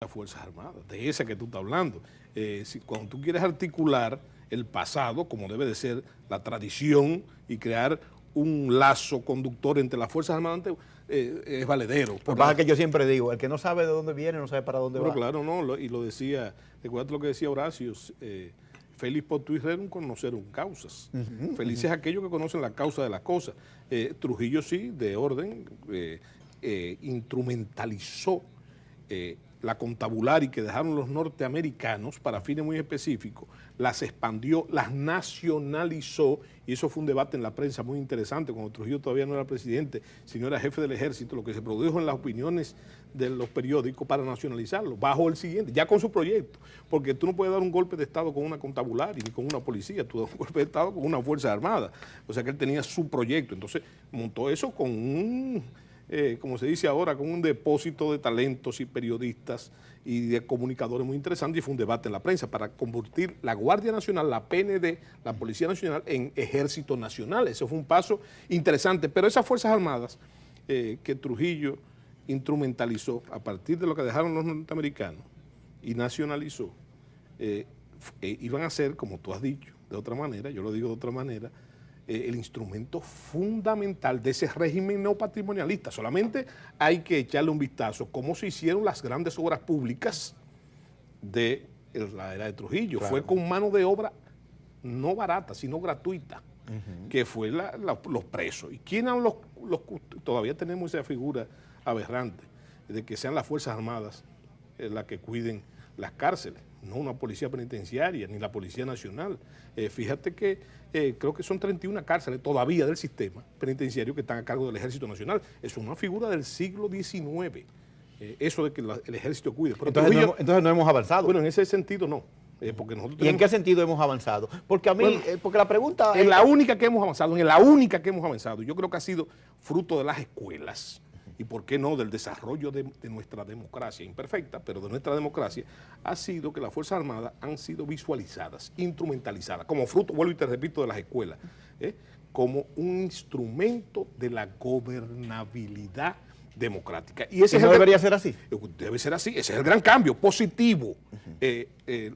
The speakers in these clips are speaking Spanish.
las Fuerzas Armadas, de esa que tú estás hablando. Cuando tú quieres articular el pasado, como debe de ser la tradición, y crear un lazo conductor entre las Fuerzas Armadas, es valedero. Lo que pasa es que yo siempre digo, el que no sabe de dónde viene, no sabe para dónde va. Claro, no, y lo decía, recuerda lo que decía Horacio, feliz por tu rerum conocerum causas. Felices aquellos que conocen la causa de las cosas. Trujillo sí, de orden, instrumentalizó la contabulari que dejaron los norteamericanos para fines muy específicos, las expandió, las nacionalizó, y eso fue un debate en la prensa muy interesante cuando Trujillo todavía no era presidente, sino era jefe del ejército, lo que se produjo en las opiniones de los periódicos para nacionalizarlo, bajo el siguiente, ya con su proyecto, porque tú no puedes dar un golpe de Estado con una contabulari ni con una policía, tú das un golpe de Estado con una fuerza armada, o sea que él tenía su proyecto, entonces montó eso con un... como se dice ahora, con un depósito de talentos y periodistas y de comunicadores muy interesantes, y fue un debate en la prensa para convertir la Guardia Nacional, la PND, la Policía Nacional, en Ejército Nacional. Eso fue un paso interesante, pero esas Fuerzas Armadas que Trujillo instrumentalizó a partir de lo que dejaron los norteamericanos y nacionalizó, iban a ser, como tú has dicho, de otra manera, yo lo digo de otra manera, el instrumento fundamental de ese régimen neopatrimonialista. Solamente hay que echarle un vistazo cómo se hicieron las grandes obras públicas de la era de Trujillo. Claro. Fue con mano de obra no barata, sino gratuita, que fue los presos. ¿Y quiénes eran todavía tenemos esa figura aberrante de que sean las Fuerzas Armadas las que cuiden las cárceles, no una policía penitenciaria ni la Policía Nacional? Fíjate que creo que son 31 cárceles todavía del sistema penitenciario que están a cargo del Ejército Nacional. Es una figura del siglo XIX, eso de que el Ejército cuide. Pero entonces no hemos avanzado. Bueno, en ese sentido no. Porque nosotros ¿Y en qué sentido hemos avanzado? Porque a mí, bueno, porque la pregunta... En la única que hemos avanzado, yo creo que ha sido fruto de las escuelas, y por qué no del desarrollo de nuestra democracia, imperfecta, pero de nuestra democracia, ha sido que las Fuerzas Armadas han sido visualizadas, instrumentalizadas, como fruto, vuelvo y te repito, de las escuelas, como un instrumento de la gobernabilidad democrática. Y ese no debería ser así. Debe ser así, ese es el gran cambio, positivo.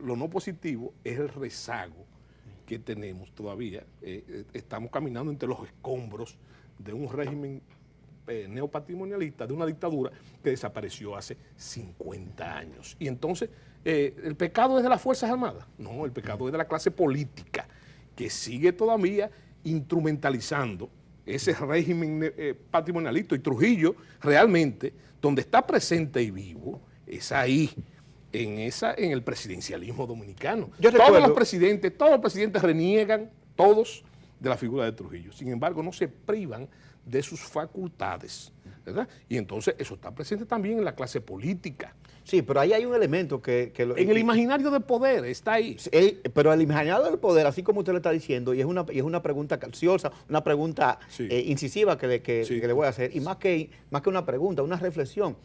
Lo no positivo es el rezago que tenemos todavía. Estamos caminando entre los escombros de un régimen neopatrimonialista, de una dictadura que desapareció hace 50 años. Y entonces, ¿el pecado es de las Fuerzas Armadas? No, el pecado es de la clase política, que sigue todavía instrumentalizando ese régimen patrimonialista. Y Trujillo, realmente, donde está presente y vivo, es ahí, en el presidencialismo dominicano. Todos los presidentes reniegan, todos, de la figura de Trujillo. Sin embargo, no se privan de sus facultades, ¿verdad? Y entonces eso está presente también en la clase política. Sí, pero ahí hay un elemento en el imaginario de poder está ahí. Pero el imaginario del poder, así como usted le está diciendo, y es una pregunta capciosa, una pregunta incisiva que le voy a hacer, y más que una pregunta, una reflexión.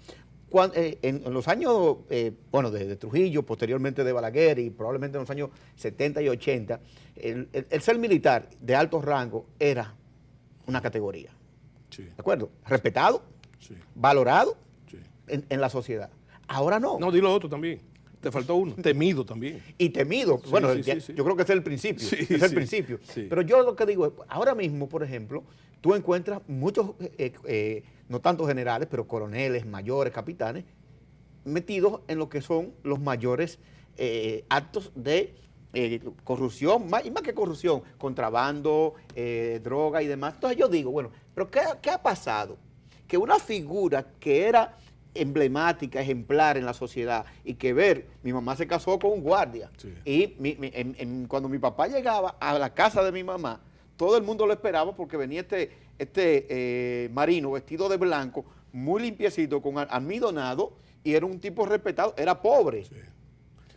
En los años, de Trujillo, posteriormente de Balaguer, y probablemente en los años 70 y 80, el ser militar de alto rango era una categoría. Sí. ¿De acuerdo? Respetado, valorado en la sociedad. Ahora no. No, dilo otro también. Te faltó uno. Temido también. Y temido. Sí, bueno, yo creo que ese es el principio. Es el principio. Sí. Pero yo lo que digo es, ahora mismo, por ejemplo, tú encuentras muchos, no tanto generales, pero coroneles, mayores, capitanes, metidos en lo que son los mayores actos de corrupción, y más que corrupción, contrabando, droga y demás. Entonces yo digo, bueno, pero ¿qué ha pasado? Que una figura que era emblemática, ejemplar en la sociedad, y que mi mamá se casó con un guardia, y cuando mi papá llegaba a la casa de mi mamá, todo el mundo lo esperaba porque venía este marino vestido de blanco, muy limpiecito, con almidonado, y era un tipo respetado, era pobre,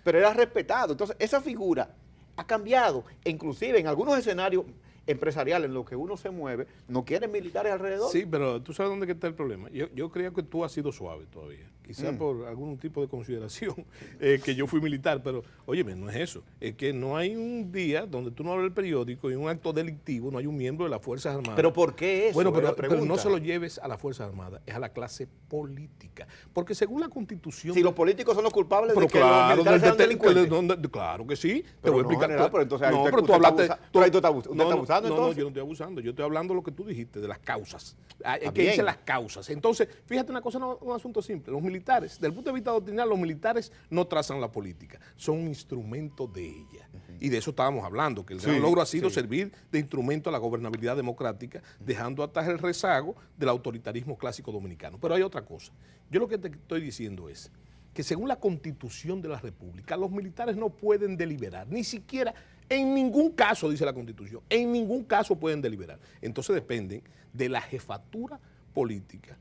pero era respetado. Entonces esa figura ha cambiado, e inclusive en algunos escenarios empresariales en los que uno se mueve, no quieren militares alrededor. Sí, pero tú sabes dónde está el problema. Yo creo que tú has sido suave todavía, quizás por algún tipo de consideración, que yo fui militar, pero óyeme, no es eso. Es que no hay un día donde tú no abres el periódico y un acto delictivo, no hay un miembro de las Fuerzas Armadas. ¿Pero por qué eso? Bueno, pero no se lo lleves a las Fuerzas Armadas, es a la clase política. Porque según la Constitución... Si los políticos son los culpables pero de que claro, los militares sean delincuentes. Claro que sí. Pero te voy a no, explicar. general, pero entonces no, usted, pero tú usted hablaste... está usted está abusando, no, entonces. yo no estoy abusando. Yo estoy hablando de lo que tú dijiste, de las causas. Que bien. dice las causas. Entonces, fíjate una cosa, un asunto simple. Los militares, desde el punto de vista doctrinal, los militares no trazan la política, son un instrumento de ella. Y de eso estábamos hablando, que el gran logro ha sido servir de instrumento a la gobernabilidad democrática, dejando atrás el rezago del autoritarismo clásico dominicano. Pero hay otra cosa. Yo lo que te estoy diciendo es que según la Constitución de la República, los militares no pueden deliberar, ni siquiera, en ningún caso, dice la Constitución, en ningún caso pueden deliberar. Entonces dependen de la jefatura política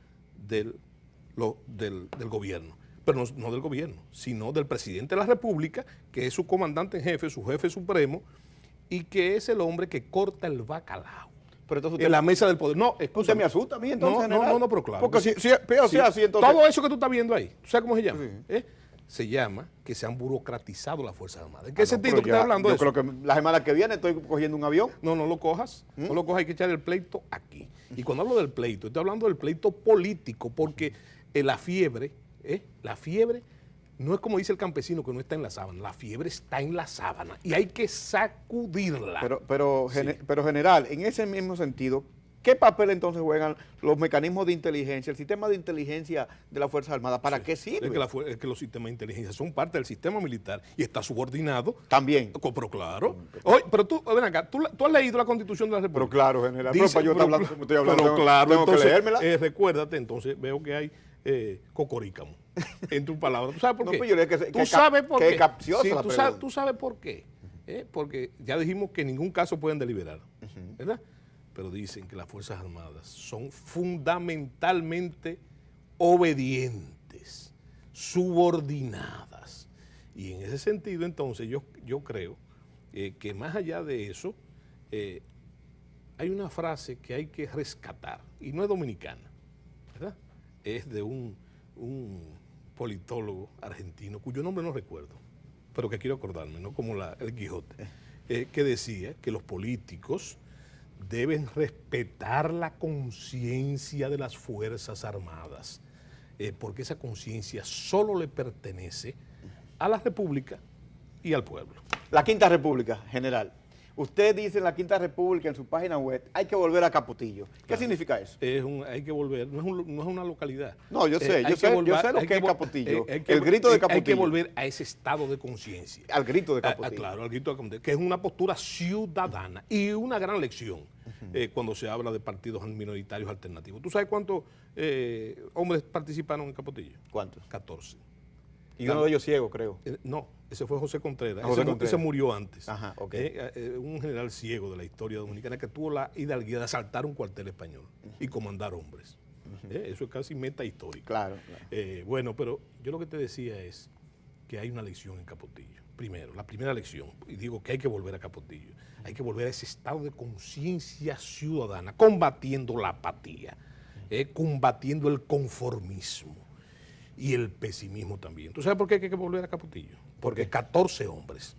del gobierno, pero no del gobierno, sino del presidente de la República, que es su comandante en jefe, su jefe supremo, y que es el hombre que corta el bacalao. Pero entonces usted, en la mesa del poder. No, usted me asusta a mí entonces, no, pero claro. Porque si así, entonces... Todo eso que tú estás viendo ahí, ¿tú sabes cómo se llama? Sí. Se llama que se han burocratizado las Fuerzas Armadas. ¿En qué sentido que estás hablando de eso? Yo creo que la semana que viene estoy cogiendo un avión. No lo cojas. No lo cojas, hay que echar el pleito aquí. Y cuando hablo del pleito, estoy hablando del pleito político, porque la fiebre no es como dice el campesino que no está en la sábana, la fiebre está en la sábana y hay que sacudirla. Pero general, en ese mismo sentido, ¿qué papel entonces juegan los mecanismos de inteligencia, el sistema de inteligencia de las Fuerzas Armadas? ¿Para qué sirve? Es que los sistemas de inteligencia son parte del sistema militar y está subordinado. También. Pero claro. Oye, pero tú, ven acá, tú has leído la Constitución de la República. Pero claro, general. Dice, pero yo estoy hablando como estoy hablando. Pero claro, tengo entonces, que leérmela. Recuérdate, entonces veo que hay cocorícamo en tus palabras. ¿Tú sabes por qué? Pues yo diría ¿Tú sabes por qué? Capciosa sí, la tú sabes por qué. Porque ya dijimos que en ningún caso pueden deliberar, ¿verdad? Pero dicen que las Fuerzas Armadas son fundamentalmente obedientes, subordinadas. Y en ese sentido, entonces, yo creo que más allá de eso, hay una frase que hay que rescatar, y no es dominicana, ¿verdad? Es de un politólogo argentino, cuyo nombre no recuerdo, pero que quiero acordarme, ¿no? Como el Quijote, que decía que los políticos deben respetar la conciencia de las Fuerzas Armadas, porque esa conciencia solo le pertenece a la República y al pueblo. La Quinta República, general. Usted dice en la Quinta República, en su página web, hay que volver a Capotillo. ¿Qué significa eso? Hay que volver, no es una localidad. No, yo sé lo que es Capotillo. El grito de Capotillo. Hay que volver a ese estado de conciencia. Al grito de Capotillo. Claro, al grito de Capotillo, que es una postura ciudadana y una gran lección cuando se habla de partidos minoritarios alternativos. ¿Tú sabes cuántos hombres participaron en Capotillo? ¿Cuántos? 14. Y uno de ellos ciego, creo. No, ese fue José Contreras. Ese murió antes. Ajá, ok. Un general ciego de la historia dominicana que tuvo la hidalguía de asaltar un cuartel español y comandar hombres. Eso es casi meta histórica. Claro. Bueno, pero yo lo que te decía es que hay una lección en Capotillo. Primero, la primera lección, y digo que hay que volver a Capotillo, hay que volver a ese estado de conciencia ciudadana, combatiendo la apatía, combatiendo el conformismo y el pesimismo también. ¿Tú sabes por qué hay que volver a Capotillo? Porque 14 hombres,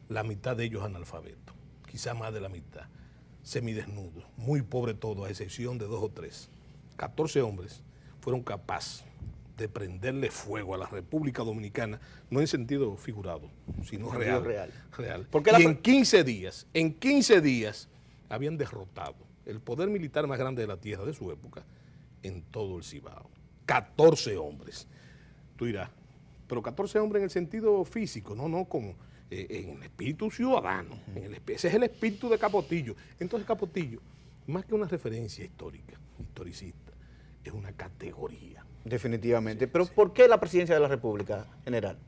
la mitad de ellos analfabetos, quizá más de la mitad, semidesnudos, muy pobre todo, a excepción de 2 o 3. 14 hombres fueron capaces de prenderle fuego a la República Dominicana, no en sentido figurado, sino real. Y en 15 días habían derrotado el poder militar más grande de la tierra de su época en todo el Cibao. 14 hombres. Tú dirás, pero 14 hombres en el sentido físico, no como en el espíritu ciudadano. Ese es el espíritu de Capotillo. Entonces Capotillo, más que una referencia historicista, es una categoría. Definitivamente. Pero ¿por qué la presidencia de la República, general?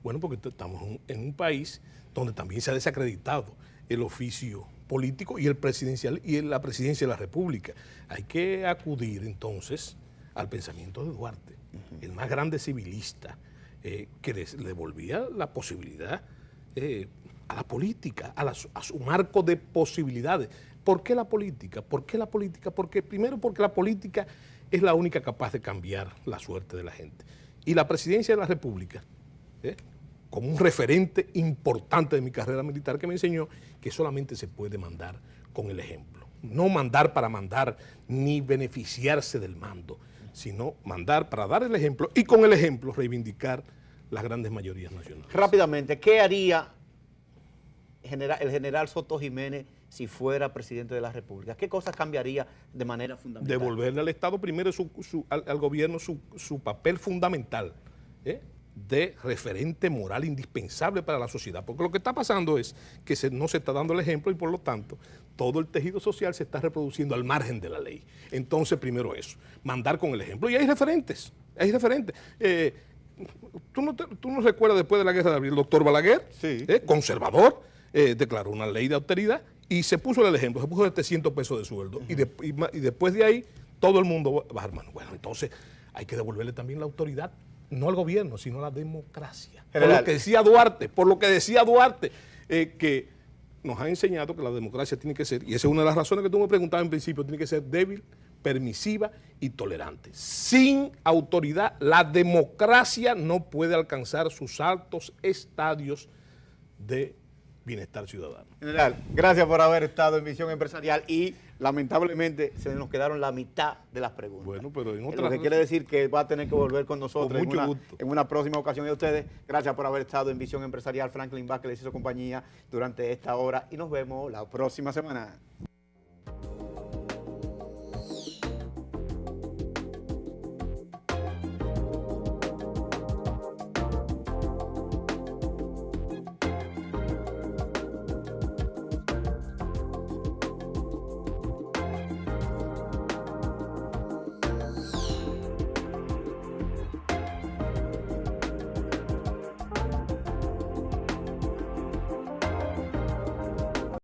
Bueno, porque estamos en un país donde también se ha desacreditado el oficio político y la presidencia de la República. Hay que acudir entonces al pensamiento de Duarte, el más grande civilista, que le devolvía la posibilidad a la política, a su marco de posibilidades. ¿Por qué la política? Primero porque la política es la única capaz de cambiar la suerte de la gente. Y la presidencia de la República, como un referente importante de mi carrera militar, que me enseñó que solamente se puede mandar con el ejemplo. No mandar para mandar, ni beneficiarse del mando, sino mandar para dar el ejemplo y con el ejemplo reivindicar las grandes mayorías nacionales. Rápidamente, ¿qué haría el general Soto Jiménez si fuera presidente de la República? ¿Qué cosas cambiaría de manera fundamental? Devolverle al Estado primero, al gobierno, su papel fundamental, de referente moral indispensable para la sociedad. Porque lo que está pasando es que no se está dando el ejemplo y por lo tanto todo el tejido social se está reproduciendo al margen de la ley. Entonces, primero eso, mandar con el ejemplo. Y hay referentes, ¿Tú no recuerdas después de la guerra de abril, el doctor Balaguer, sí, conservador, declaró una ley de austeridad y se puso el ejemplo, se puso 700 pesos de sueldo. Y después de ahí, todo el mundo va, hermano. Bueno, entonces hay que devolverle también la autoridad, no al gobierno, sino a la democracia. General. Por lo que decía Duarte, que nos ha enseñado que la democracia tiene que ser, y esa es una de las razones que tú me preguntabas en principio, tiene que ser débil, permisiva y tolerante. Sin autoridad, la democracia no puede alcanzar sus altos estadios de bienestar ciudadano. General, gracias por haber estado en Visión Empresarial y lamentablemente se nos quedaron la mitad de las preguntas. Bueno, pero en otra lo que quiere decir que va a tener que volver con nosotros gusto. En una próxima ocasión. Y a ustedes, gracias por haber estado en Visión Empresarial. Franklin Vázquez les hizo compañía durante esta hora y nos vemos la próxima semana.